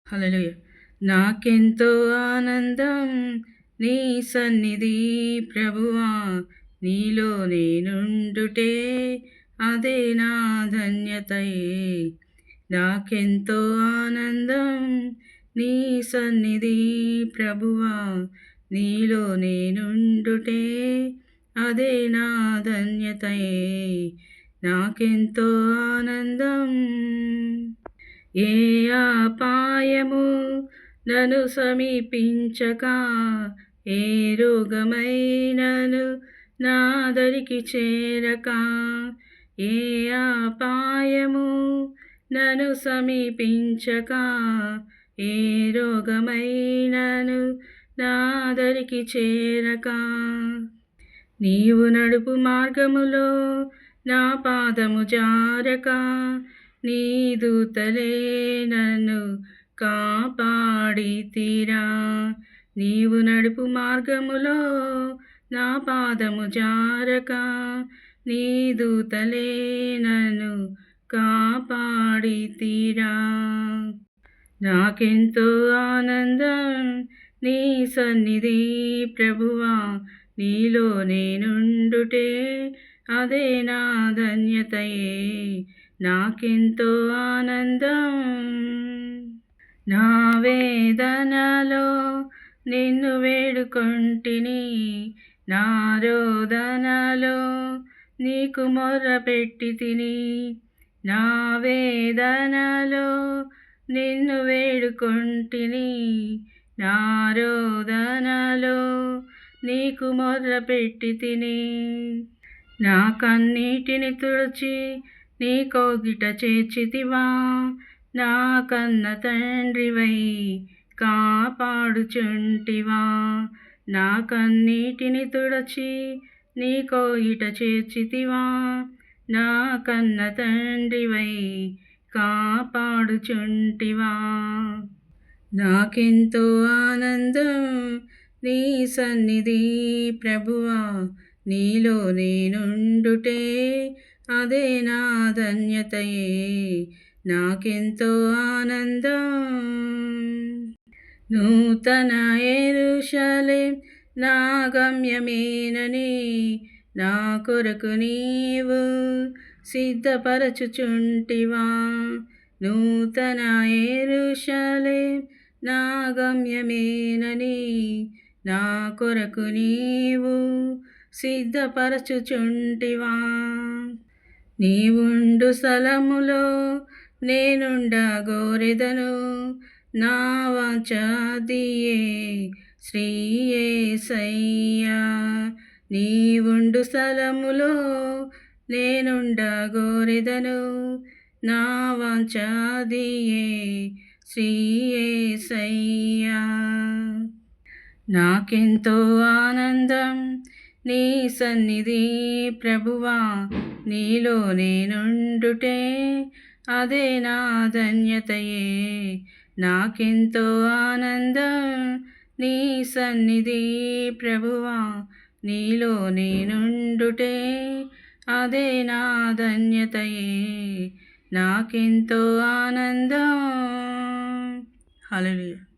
హల్లెలూయా. నాకెంతో ఆనందం నీ సన్నిధి ప్రభువా, నీలో నేనుండుటే అదే నా ధన్యతయే. నాకెంతో ఆనందం నీ సన్నిధి ప్రభువా, నీలో నేనుండుటే అదే నా ధన్యతయే. నాకెంతో ఆనందం. ఏ అపాయము నన్ను సమీపించక, ఏ రోగమైనను నా దరికి చేరక, ఏ అపాయము నన్ను సమీపించక, ఏ రోగమైనను నా దరికి చేరక, నీవు నడుపు మార్గములో నా పాదము జారక, నీ దూతలే నన్ను కాపాడితిరా. నీవు నడుపు మార్గములో నా పాదము జారక, నీ దూతలే నన్ను కాపాడితిరా. నాకెంతో ఆనందం నీ సన్నిధి ప్రభువా, నీలో నేనుండుటే అదే నా ధన్యతయే. నాకెంతో ఆనందం. నా వేదనలో నిన్ను వేడుకొంటిని, నా రోదనలో నీకు మొర్రపెట్టి తిని. నా వేదనలో నిన్ను వేడుకొంటిని, నా రోదనలో నీకు మొర్రపెట్టి తిని. నా కన్నీటిని తుడిచి నీ కోగిట చేర్చితివా, నా కన్న తండ్రివై కాపాడుచుంటివా. నా కన్నీటిని తుడచి నీ కోగిట చేర్చితివా, నా కన్న తండ్రివై కాపాడుచుంటివా. నాకెంతో ఆనందం నీ సన్నిధి ప్రభువా, నీలో నేనుండుటే అదే నా ధన్యతయే. నాకెంతో ఆనందం. నూతన యెరూషలేం నా గమ్యమేనని నా కొరకు నీవు సిద్ధపరచుచుంటివా. నూతన యెరూషలేం నా గమ్యమేనని నా కొరకు నీవు సిద్ధపరచుచుంటివా. నీవుండు స్థలములో నేనుండగోరెదను, నా వాంఛ అదియే శ్రీ యేసయ్యా. నీవుండు స్థలములో నేనుండగోరెదను, నా వాంఛ అదియే శ్రీ యేసయ్యా. నాకెంతో ఆనందం నీ సన్నిధి ప్రభువా, నీలో నేనుండుటే అదే నా ధన్యతయే. నాకెంతో ఆనందం నీ సన్నిధి ప్రభువా, నీలో నేనుండుటే అదే నా ధన్యతయే. నాకెంతో ఆనందం. హల్లెలూయా.